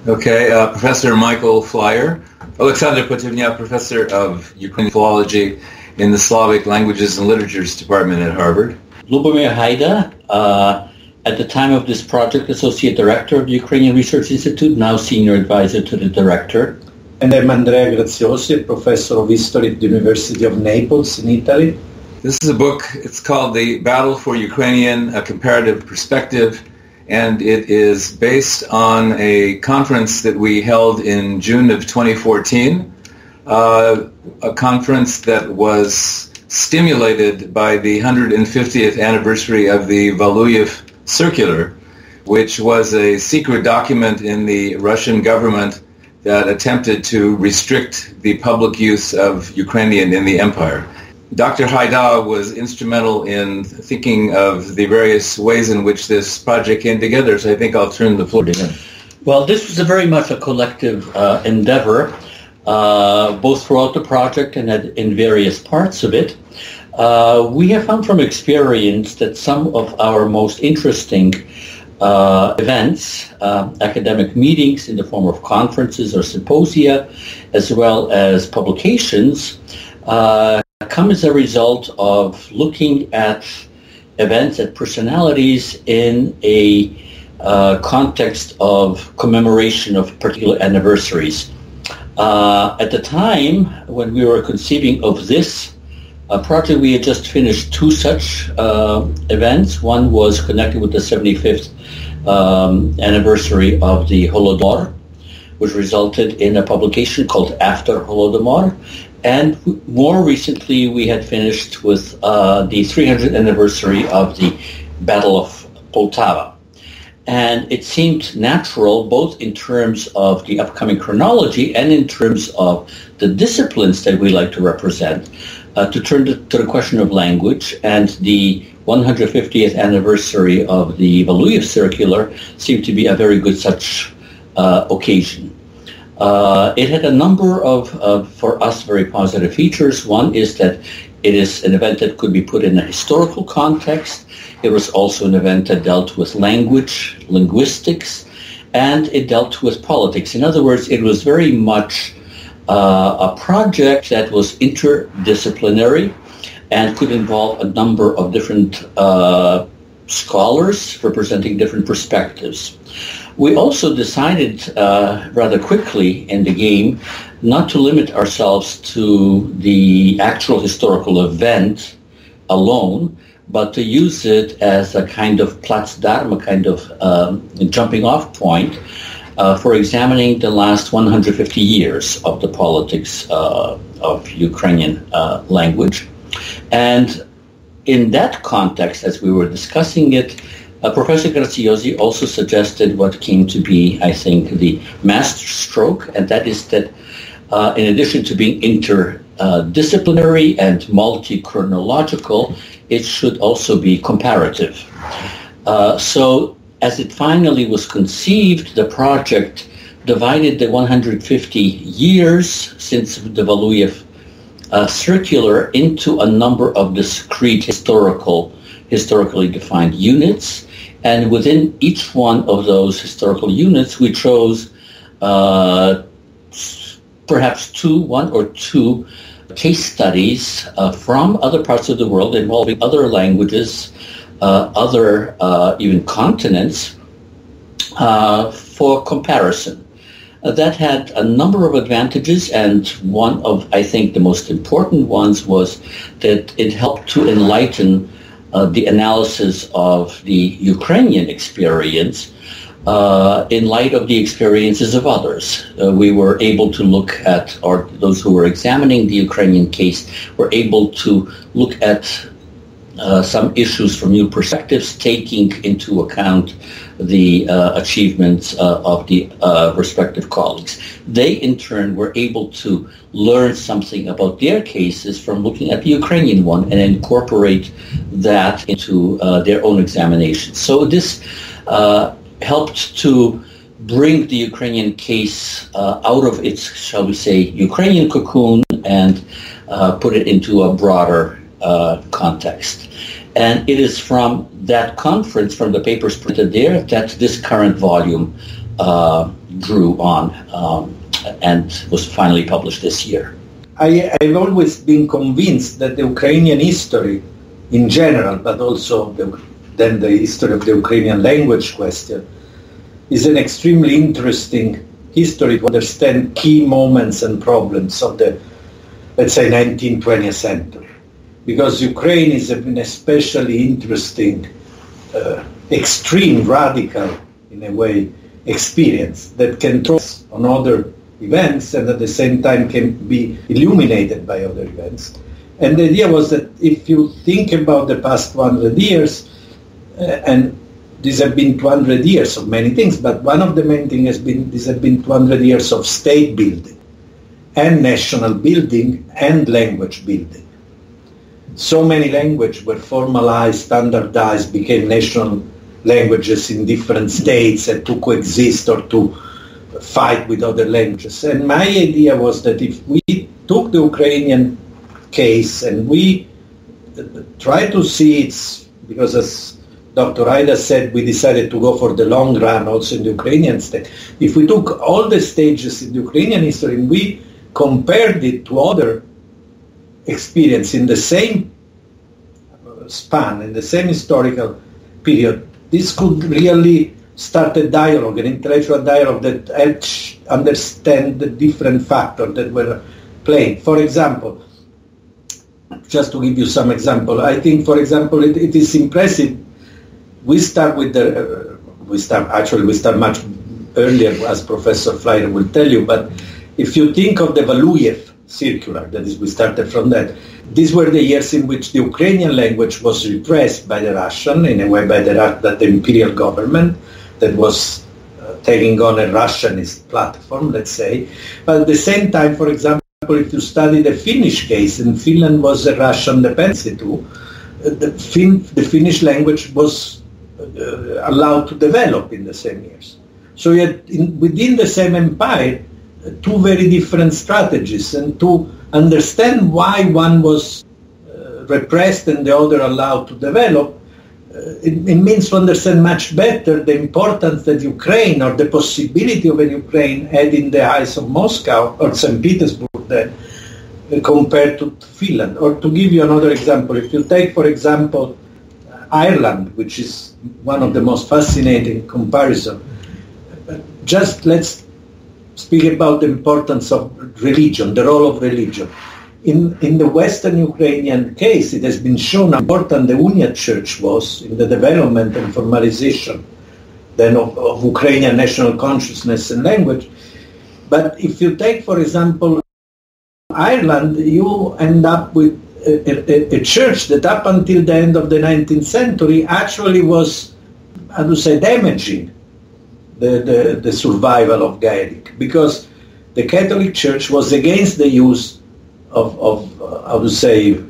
Okay, Professor Michael Flier, Alexander Potivnia, Professor of Ukrainian Philology in the Slavic Languages and Literatures Department at Harvard. Lubomyr Hajda, at the time of this project, Associate Director of the Ukrainian Research Institute, now Senior Advisor to the Director. And I'm Andrea Graziosi, Professor of History at the University of Naples in Italy. This is a book, it's called The Battle for Ukrainian, A Comparative Perspective, and it is based on a conference that we held in June of 2014, a conference that was stimulated by the 150th anniversary of the Valuev Circular, which was a secret document in the Russian government that attempted to restrict the public use of Ukrainian in the empire. Dr. Hajda was instrumental in thinking of the various ways in which this project came together, so I think I'll turn the floor to him. Well, this was very much a collective endeavor, both throughout the project and in various parts of it. We have found from experience that some of our most interesting events, academic meetings in the form of conferences or symposia, as well as publications, come as a result of looking at events, at personalities in a context of commemoration of particular anniversaries. At the time when we were conceiving of this project, we had just finished two such events. One was connected with the 75th anniversary of the Holodomor, which resulted in a publication called After Holodomor. And more recently, we had finished with the 300th anniversary of the Battle of Poltava. And it seemed natural, both in terms of the upcoming chronology and in terms of the disciplines that we like to represent, to turn to the question of language. And the 150th anniversary of the Valuev Circular seemed to be a very good such occasion. It had a number of, for us, very positive features. One is that it is an event that could be put in a historical context. It was also an event that dealt with language, linguistics, and it dealt with politics. In other words, it was very much a project that was interdisciplinary and could involve a number of different scholars representing different perspectives. We also decided rather quickly in the game not to limit ourselves to the actual historical event alone, but to use it as a kind of platzdarm, a kind of jumping off point for examining the last 150 years of the politics of Ukrainian language. And in that context, as we were discussing it, Professor Graziosi also suggested what came to be, I think, the master stroke, and that is that in addition to being interdisciplinary and multi-chronological, it should also be comparative. So as it finally was conceived, the project divided the 150 years since the Valuev Circular into a number of discrete historically defined units. And within each one of those historical units, we chose perhaps one or two case studies from other parts of the world involving other languages, other even continents, for comparison. That had a number of advantages, and one of, I think, the most important ones was that it helped to enlighten the analysis of the Ukrainian experience in light of the experiences of others. We were able to look at, or those who were examining the Ukrainian case were able to look at some issues from new perspectives, taking into account the achievements of the respective colleagues. They, in turn, were able to learn something about their cases from looking at the Ukrainian one and incorporate that into their own examinations. So this helped to bring the Ukrainian case out of its, shall we say, Ukrainian cocoon and put it into a broader context. And it is from that conference, from the papers printed there, that this current volume drew on and was finally published this year. I've always been convinced that the Ukrainian history in general, but also then the history of the Ukrainian language question, is an extremely interesting history to understand key moments and problems of the, let's say, 19th, 20th century. Because Ukraine is an especially interesting, extreme, radical, in a way, experience that can draw on other events and at the same time can be illuminated by other events. And the idea was that if you think about the past 100 years, and these have been 200 years of many things, but one of the main things has been, these have been 200 years of state building and national building and language building. So many languages were formalized, standardized, became national languages in different states and to coexist or to fight with other languages. And my idea was that if we took the Ukrainian case and we try to see its, because as Dr. Hajda said, we decided to go for the long run also in the Ukrainian state. If we took all the stages in the Ukrainian history and we compared it to other experience in the same span, in the same historical period, this could really start a dialogue, an intellectual dialogue that helps understand the different factors that were playing. For example, just to give you some example, I think, for example, it is impressive. We start much earlier, as Professor Flier will tell you, but if you think of the Valuev Circular, that is, we started from that, these were the years in which the Ukrainian language was repressed by the Russian, in a way by the imperial government that was taking on a Russianist platform, let's say. But at the same time, for example, if you study the Finnish case, and Finland was a Russian dependency too, the Finnish language was allowed to develop in the same years. So you had within the same empire two very different strategies, and to understand why one was repressed and the other allowed to develop, it means to understand much better the importance that Ukraine, or the possibility of a Ukraine, had in the eyes of Moscow or St. Petersburg then, compared to Finland. Or to give you another example, if you take, for example, Ireland, which is one of the most fascinating comparisons, just let's speak about the importance of religion, the role of religion. In the Western Ukrainian case, it has been shown how important the Unia Church was in the development and formalization then of Ukrainian national consciousness and language. But if you take, for example, Ireland, you end up with a church that up until the end of the 19th century actually was, I would say, damaging the survival of Gaelic, because the Catholic Church was against the use of I would say,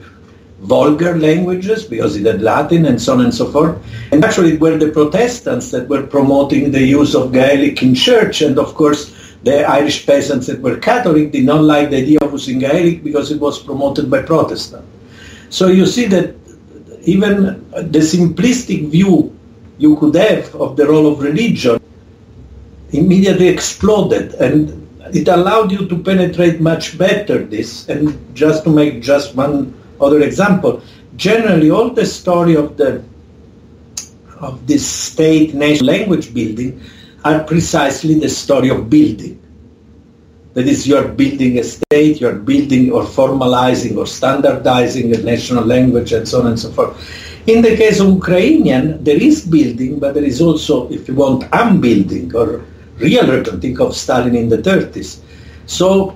vulgar languages, because it had Latin and so on and so forth. And actually it were the Protestants that were promoting the use of Gaelic in church, and of course the Irish peasants that were Catholic did not like the idea of using Gaelic because it was promoted by Protestants. So you see that even the simplistic view you could have of the role of religion immediately exploded, and it allowed you to penetrate much better this. And just to make just one other example, generally all the story of this state nation language building are precisely the story of building. That is, you are building a state, you are building or formalizing or standardizing a national language and so on and so forth. In the case of Ukrainian, there is building, but there is also, if you want, unbuilding or real return. Think of Stalin in the 30s. So,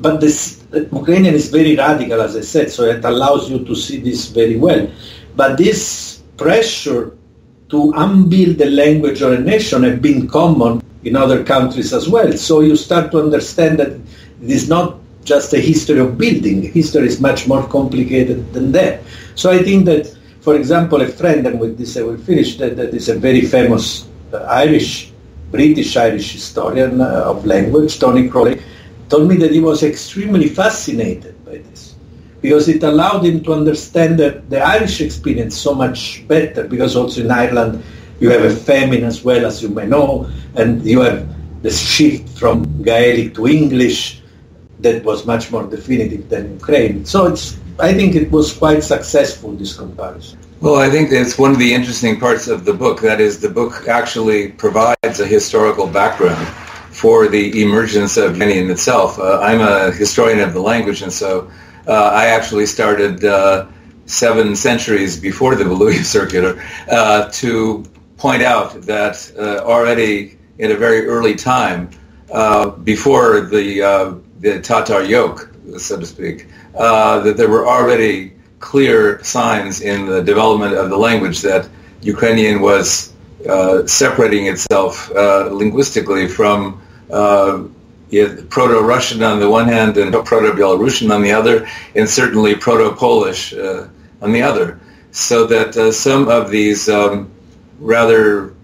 but this Ukrainian is very radical, as I said, so it allows you to see this very well. But this pressure to unbuild a language or a nation have been common in other countries as well. So you start to understand that it is not just a history of building. History is much more complicated than that. So I think that, for example, a friend, and with this I will finish, that is a very famous British-Irish historian of language, Tony Crowley, told me that he was extremely fascinated by this, because it allowed him to understand the Irish experience so much better, because also in Ireland you have a famine as well, as you may know, and you have the shift from Gaelic to English that was much more definitive than Ukrainian. So I think it was quite successful, this comparison. Well, I think it's one of the interesting parts of the book. That is, the book actually provides a historical background for the emergence of Ukrainian itself. I'm a historian of the language, and so I actually started 7 centuries before the Valuev Circular to point out that already in a very early time, before the Tatar yoke, so to speak, that there were already clear signs in the development of the language that Ukrainian was separating itself linguistically from proto-Russian on the one hand and proto-Belarusian on the other, and certainly proto-Polish on the other. So that some of these rather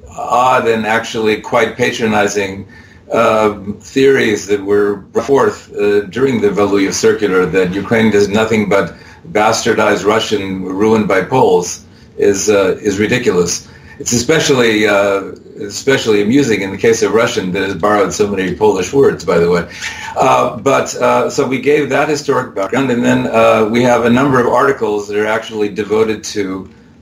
odd and actually quite patronizing theories that were brought forth during the Valuev Circular, that Ukraine does nothing but bastardized Russian ruined by Poles, is ridiculous. It's especially amusing in the case of Russian that has borrowed so many Polish words, by the way. So we gave that historic background, and then we have a number of articles that are actually devoted to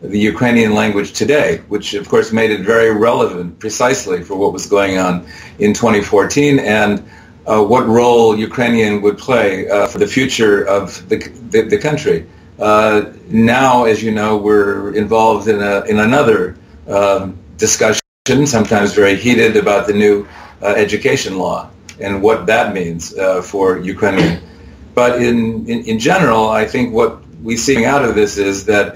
the Ukrainian language today, which of course made it very relevant precisely for what was going on in 2014 and what role Ukrainian would play for the future of the country. Now, as you know, we're involved in another discussion, sometimes very heated, about the new education law and what that means for Ukrainian. But in general, I think what we see out of this is that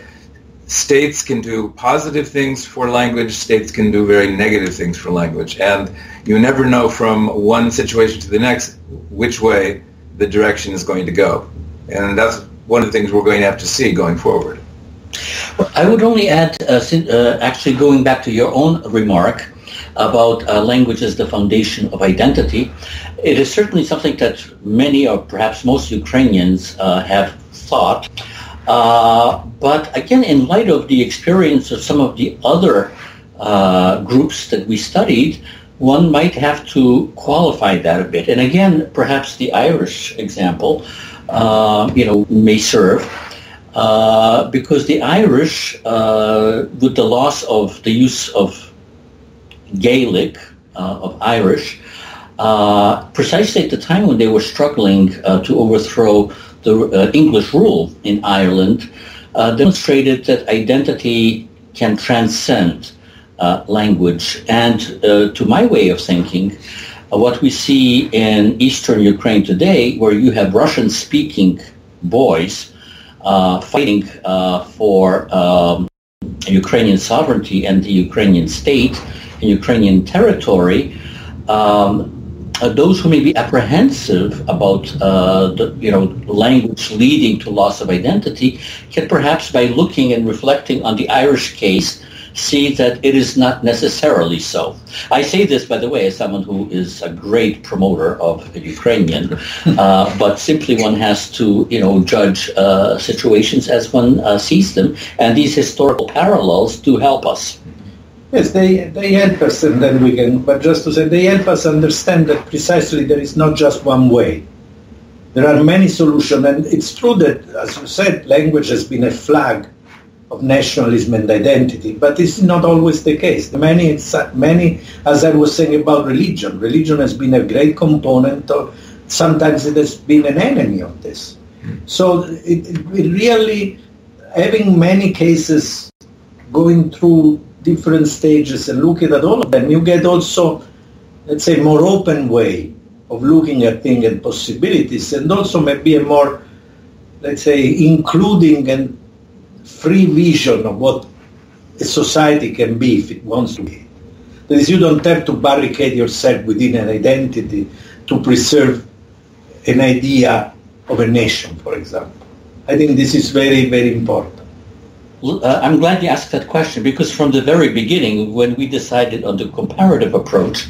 states can do positive things for language, states can do very negative things for language, and you never know from one situation to the next which way the direction is going to go. And that's one of the things we're going to have to see going forward. Well, I would only add, actually going back to your own remark about language as the foundation of identity, it is certainly something that many or perhaps most Ukrainians have thought. But again, in light of the experience of some of the other groups that we studied, one might have to qualify that a bit. And again, perhaps the Irish example, may serve, because the Irish, with the loss of the use of Gaelic, of Irish, precisely at the time when they were struggling to overthrow the English rule in Ireland, demonstrated that identity can transcend language. And to my way of thinking, what we see in eastern Ukraine today, where you have Russian-speaking boys fighting for Ukrainian sovereignty and the Ukrainian state and Ukrainian territory, those who may be apprehensive about language leading to loss of identity can perhaps, by looking and reflecting on the Irish case, see that it is not necessarily so. I say this, by the way, as someone who is a great promoter of Ukrainian, but simply one has to, judge situations as one sees them, and these historical parallels do help us. Yes, they help us, and then we can, but just to say, they help us understand that precisely there is not just one way. There are many solutions, and it's true that, as you said, language has been a flag of nationalism and identity, but it's not always the case. Many, as I was saying about religion has been a great component of, sometimes it has been an enemy of this. So it really, having many cases going through different stages and looking at all of them, you get also, let's say, more open way of looking at things and possibilities, and also maybe a more, let's say, including and free vision of what a society can be if it wants to be. That is, you don't have to barricade yourself within an identity to preserve an idea of a nation, for example. I think this is very, very important. I'm glad you asked that question, because from the very beginning, when we decided on the comparative approach,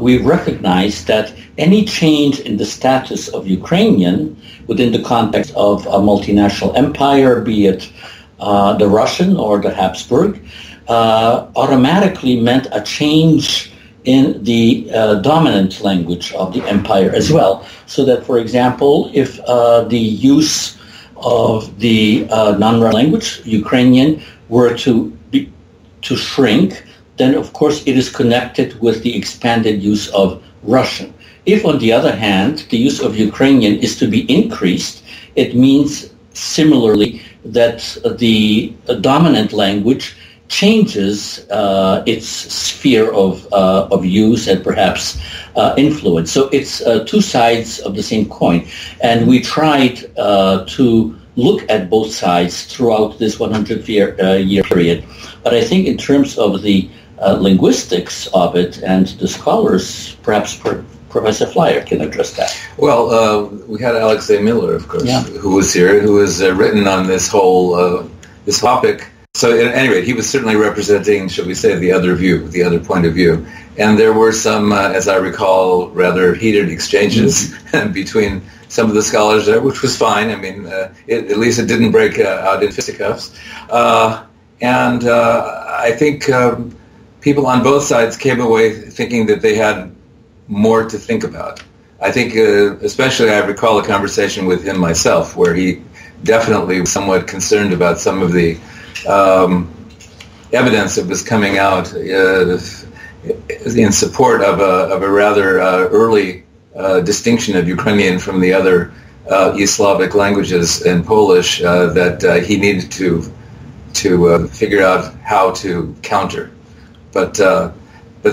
we recognized that any change in the status of Ukrainian within the context of a multinational empire, be it the Russian or the Habsburg, automatically meant a change in the dominant language of the empire as well. So that, for example, if the use of the non-Russian language, Ukrainian, were to shrink, then of course it is connected with the expanded use of Russian. If, on the other hand, the use of Ukrainian is to be increased, it means similarly that the dominant language changes its sphere of use and perhaps influence. So it's two sides of the same coin. And we tried to look at both sides throughout this 100-year period. But I think in terms of the linguistics of it and the scholars, perhaps Professor Flier can address that. Well, we had Alexei Miller, of course, who was here, who has written on this whole this topic. So at any rate, he was certainly representing, shall we say, the other view, the other point of view. And there were some, as I recall, rather heated exchanges between some of the scholars there, which was fine. I mean, at least it didn't break out in fisticuffs. And I think people on both sides came away thinking that they had more to think about. I think especially I recall a conversation with him myself where he definitely was somewhat concerned about some of the evidence that was coming out in support of a rather early distinction of Ukrainian from the other East Slavic languages and Polish that he needed to figure out how to counter. But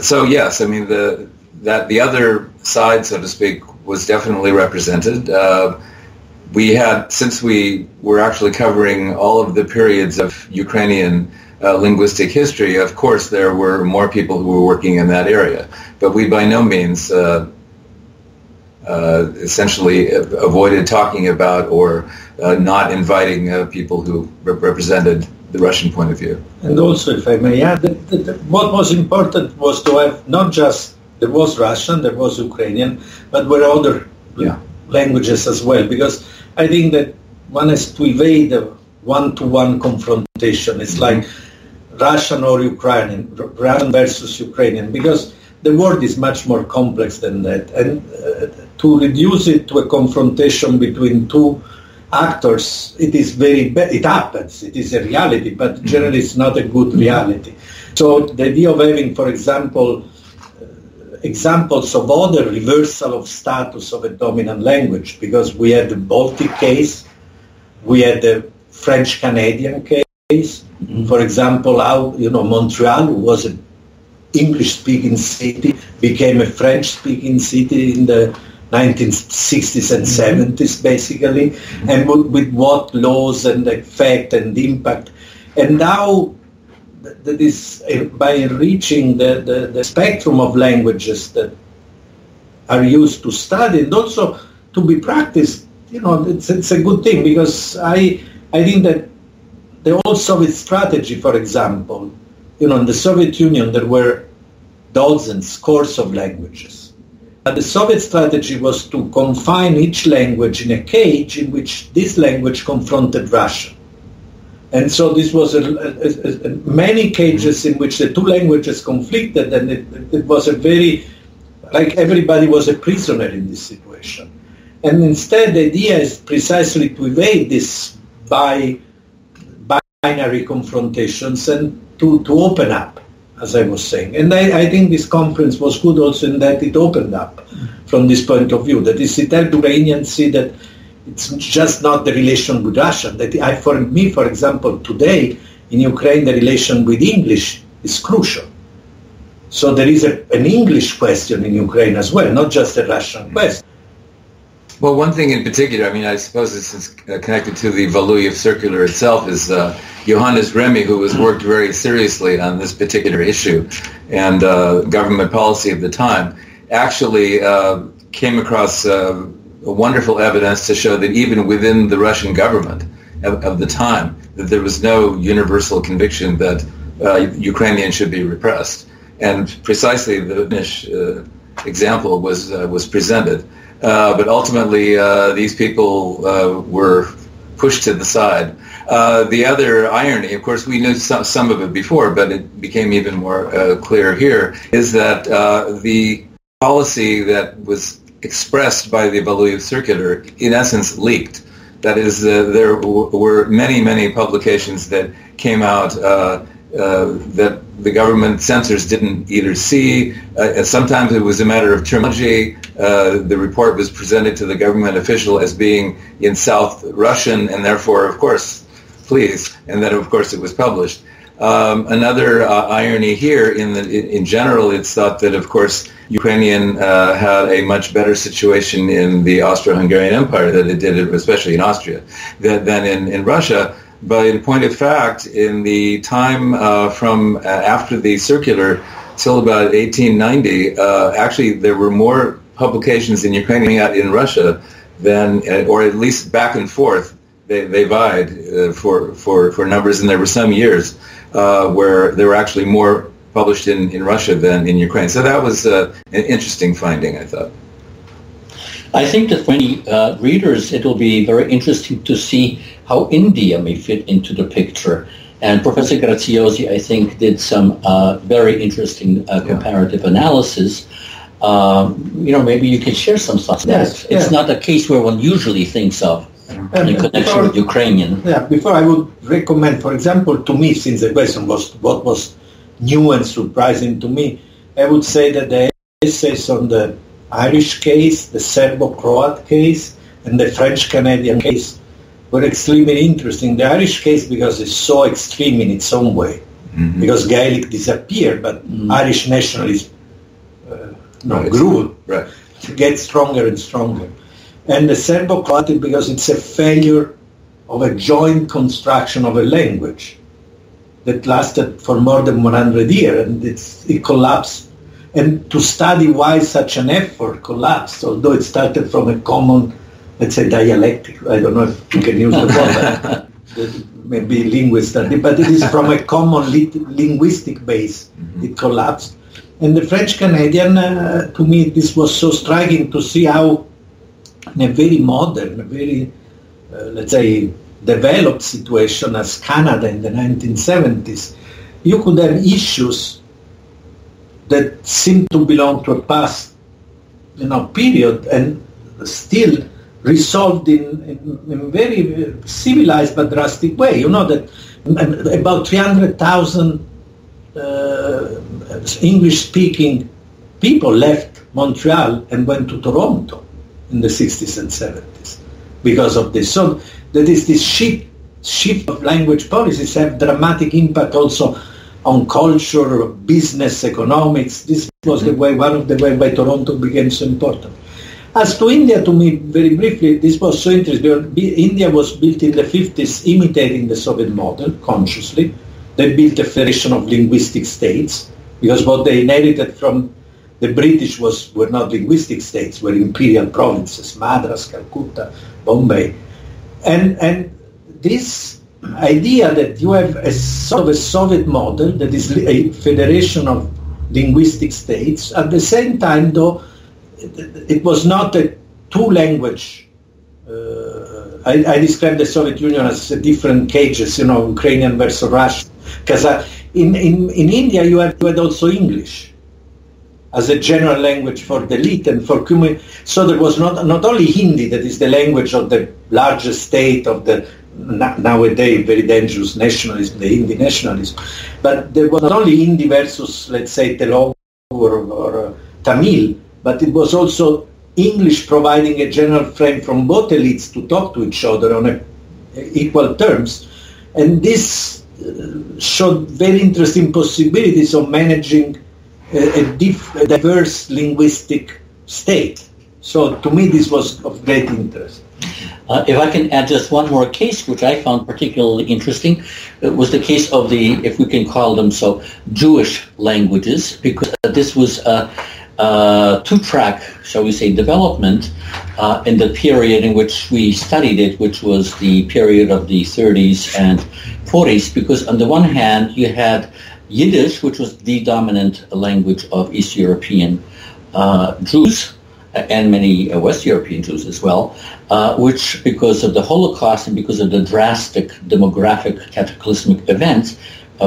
so yes, I mean the other side, so to speak, was definitely represented. We had, since we were actually covering all of the periods of Ukrainian linguistic history, of course there were more people who were working in that area. But we by no means essentially avoided talking about or not inviting people who represented the Russian point of view. And also, if I may add, what was important was to have not just, there was Russian, there was Ukrainian, but there were other languages as well, because I think that one has to evade a one-to-one confrontation. It's like Russian or Ukrainian, Russian versus Ukrainian, because the word is much more complex than that. And to reduce it to a confrontation between two actors, it is it happens, it is a reality, but generally it's not a good reality. So the idea of having, for example, examples of other reversal of status of a dominant language, because we had the Baltic case, we had the French-Canadian case. For example, how Montreal, who was an English-speaking city, became a French-speaking city in the 1960s and 70s, basically, and with what laws and effect and impact. And now that is by enriching the spectrum of languages that are used to study and also to be practiced, it's a good thing, because I think that the old Soviet strategy, for example, in the Soviet Union there were dozens, scores of languages. And the Soviet strategy was to confine each language in a cage in which this language confronted Russian. And so this was many cages in which the two languages conflicted, and it was like everybody was a prisoner in this situation. And instead the idea is precisely to evade this binary confrontations and to open up, as I was saying. And I think this conference was good also in that it opened up from this point of view, that is, it helped Ukrainians see that it's just not the relation with Russia. For me, for example, today in Ukraine, the relation with English is crucial. So there is an English question in Ukraine as well, not just a Russian question. Well, one thing in particular, I mean, I suppose this is connected to the Valuev Circular itself, is Johannes Remy, who has worked very seriously on this particular issue and government policy at the time, actually came across wonderful evidence to show that even within the Russian government of the time, that there was no universal conviction that Ukrainian should be repressed. And precisely the Finnish example was presented. But ultimately, these people were pushed to the side. The other irony, of course, we knew some of it before, but it became even more clear here, is that the policy that was expressed by the Valuev Circular, in essence, leaked. That is, there were many, many publications that came out that the government censors didn't either see. Sometimes it was a matter of terminology. The report was presented to the government official as being in South Russian, and therefore, of course, please, and then, of course, it was published. Another irony here, in general, it's thought that, of course, Ukrainian had a much better situation in the Austro-Hungarian Empire than it did, especially in Austria, than in Russia. But in point of fact, in the time from after the circular till about 1890, actually there were more publications in Ukrainian in Russia than, or at least back and forth, they vied for numbers, and there were some years where there were actually more published in Russia than in Ukraine. So that was an interesting finding, I thought. I think that for many readers, it will be very interesting to see how India may fit into the picture. And Professor Graziosi, I think, did some very interesting comparative analysis. Maybe you can share some thoughts on that. It's not a case where one usually thinks of in connection with Ukrainian. Yeah, before I would recommend, for example, to me, since the question was what was new and surprising to me, I would say that the essays on the Irish case, the Serbo-Croat case, and the French-Canadian case were extremely interesting. The Irish case because it's so extreme in its own way, because Gaelic disappeared, but Irish nationalism grew to get stronger and stronger. And the Serbo-Croatic because it's a failure of a joint construction of a language that lasted for more than 100 years, and it collapsed. And to study why such an effort collapsed, although it started from a common, let's say, dialectic, I don't know if you can use the word, maybe linguist study, but it is from a common linguistic base. It collapsed. And the French-Canadian, to me, this was so striking to see how in a very modern, very, let's say, developed situation as Canada in the 1970s, you could have issues that seem to belong to a past, period, and still resolved in very civilized but drastic way. You know that about 300,000 English-speaking people left Montreal and went to Toronto in the 60s and 70s because of this. So that is this shift of language policies have dramatic impact also on culture, business, economics. This was one of the way why Toronto became so important. As to India, to me, very briefly, this was so interesting. India was built in the 50s imitating the Soviet model consciously. They built a federation of linguistic states because what they inherited from the British were not linguistic states, were imperial provinces, Madras, Calcutta, Bombay. And this idea that you have a sort of a Soviet model that is a federation of linguistic states, at the same time, though, it was not a two-language. I describe the Soviet Union as different cages, Ukrainian versus Russian. Because in India you had also English as a general language for the elite and for community. So there was not only Hindi, that is the language of the largest state of the nowadays very dangerous nationalism, the Hindi nationalism, but there was not only Hindi versus, let's say, Telugu or Tamil, but it was also English providing a general frame from both elites to talk to each other on equal terms. And this showed very interesting possibilities of managing a diverse linguistic state. So to me this was of great interest. If I can add just one more case, which I found particularly interesting, it was the case of the, if we can call them so, Jewish languages, because this was a two-track, shall we say, development in the period in which we studied it, which was the period of the 30s and 40s, because on the one hand you had Yiddish, which was the dominant language of East European Jews, and many West European Jews as well, which, because of the Holocaust and because of the drastic demographic cataclysmic events,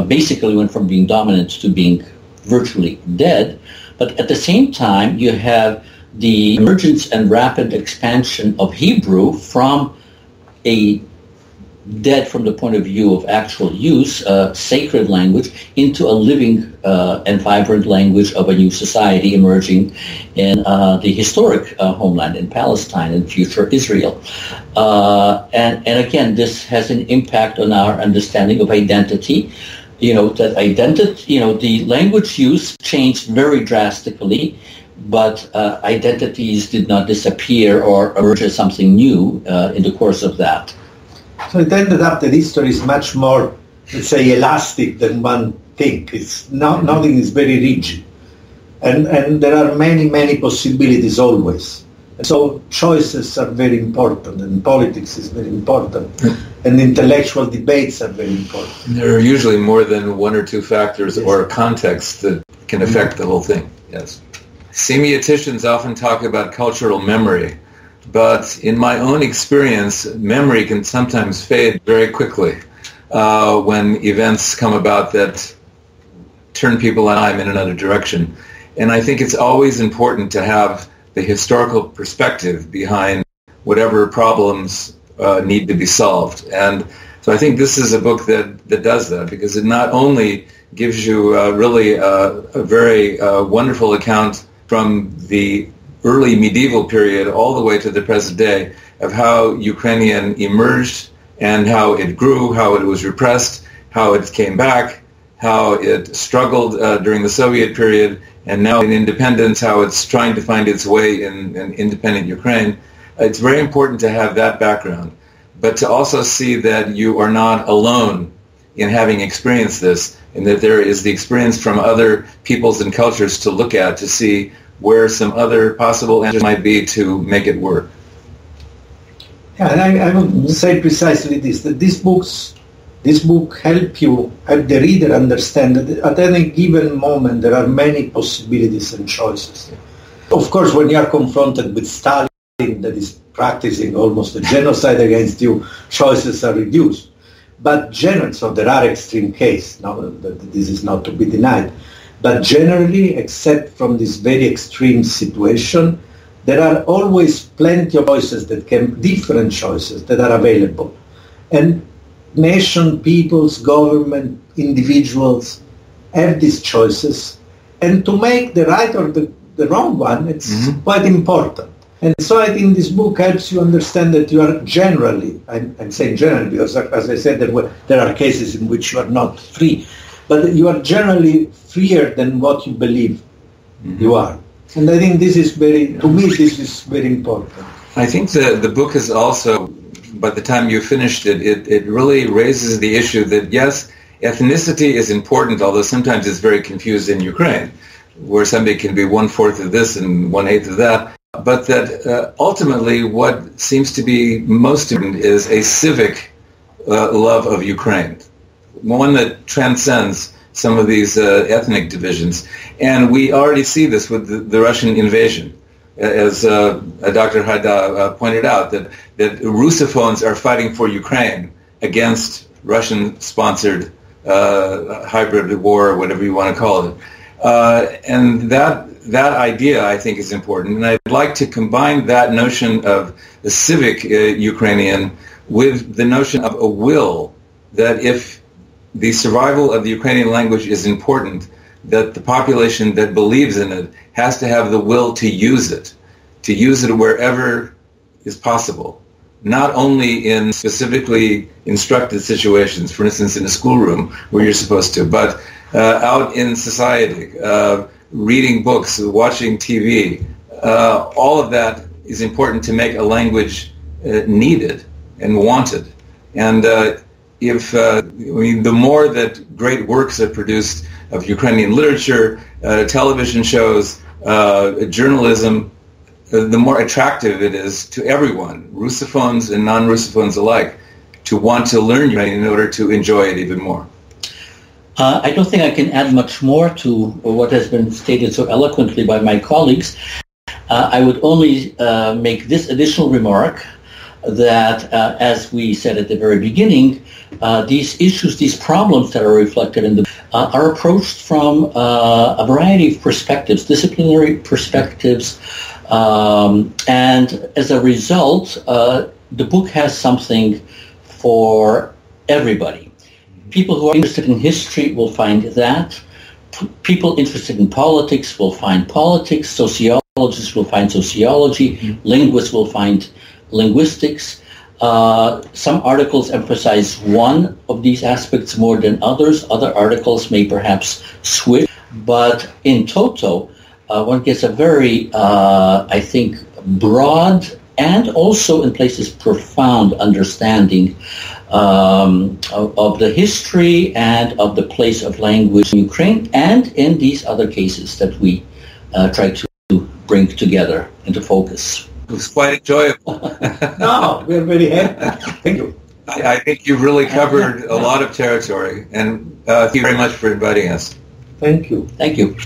basically went from being dominant to being virtually dead. But at the same time, you have the emergence and rapid expansion of Hebrew from a dead from the point of view of actual use, sacred language, into a living and vibrant language of a new society emerging in the historic homeland in Palestine and future Israel. And again, this has an impact on our understanding of identity. The language use changed very drastically, but identities did not disappear or emerge as something new in the course of that. So it ended up that history is much more, let's say, elastic than one thinks. It's not, nothing is very rigid. And there are many, many possibilities always. And so choices are very important, and politics is very important, and intellectual debates are very important. There are usually more than one or two factors or contexts that can affect the whole thing, yes. Semioticians often talk about cultural memory. But in my own experience, memory can sometimes fade very quickly when events come about that turn people and I'm in another direction. And I think it's always important to have the historical perspective behind whatever problems need to be solved. And so I think this is a book that does that, because it not only gives you really a very wonderful account from the early medieval period all the way to the present day of how Ukrainian emerged and how it grew, how it was repressed, how it came back, how it struggled during the Soviet period, and now in independence, how it's trying to find its way in independent Ukraine. It's very important to have that background, but to also see that you are not alone in having experienced this, and that there is the experience from other peoples and cultures to look at to see where some other possible answers might be to make it work. Yeah, and I would say precisely this, that this book help the reader understand that at any given moment there are many possibilities and choices. Of course, when you are confronted with Stalin that is practicing almost a genocide against you, choices are reduced. But generally, so there are extreme cases, now this is not to be denied, but generally, except from this very extreme situation, there are always plenty of choices different choices that are available. And nation, peoples, government, individuals have these choices. And to make the right or the wrong one, it's quite important. And so I think this book helps you understand that you are generally, I'm saying generally because as I said, there are cases in which you are not free, but you are generally freer than what you believe you are. And I think this is to me, this is very important. I think the book is also, by the time you finished it, it really raises the issue that, yes, ethnicity is important, although sometimes it's very confused in Ukraine, where somebody can be 1/4 of this and 1/8 of that. But that ultimately what seems to be most important is a civic love of Ukraine, one that transcends some of these ethnic divisions. And we already see this with the Russian invasion. As Dr. Hajda pointed out, that Russophones are fighting for Ukraine against Russian-sponsored hybrid war, or whatever you want to call it. And that idea, I think, is important. And I'd like to combine that notion of the civic Ukrainian with the notion of a will, that if the survival of the Ukrainian language is important, that the population that believes in it has to have the will to use it wherever is possible, not only in specifically instructed situations, for instance, in a schoolroom where you're supposed to, but out in society, reading books, watching TV. All of that is important to make a language needed and wanted. And the more that great works are produced of Ukrainian literature, television shows, journalism, the more attractive it is to everyone, Russophones and non-Russophones alike, to want to learn Ukrainian in order to enjoy it even more. I don't think I can add much more to what has been stated so eloquently by my colleagues. I would only make this additional remark that, as we said at the very beginning, these issues, these problems that are reflected in the are approached from a variety of perspectives, disciplinary perspectives, and as a result, the book has something for everybody. People who are interested in history will find that. People interested in politics will find politics. Sociologists will find sociology. Linguists will find linguistics. Some articles emphasize one of these aspects more than others. Other articles may perhaps switch. But in toto, one gets a very, I think, broad and also in places profound understanding of the history and of the place of language in Ukraine and in these other cases that we try to bring together into focus. It was quite enjoyable. No, we're very happy. Thank you. I think you've really covered a lot of territory, and thank you very much for inviting us. Thank you. Thank you.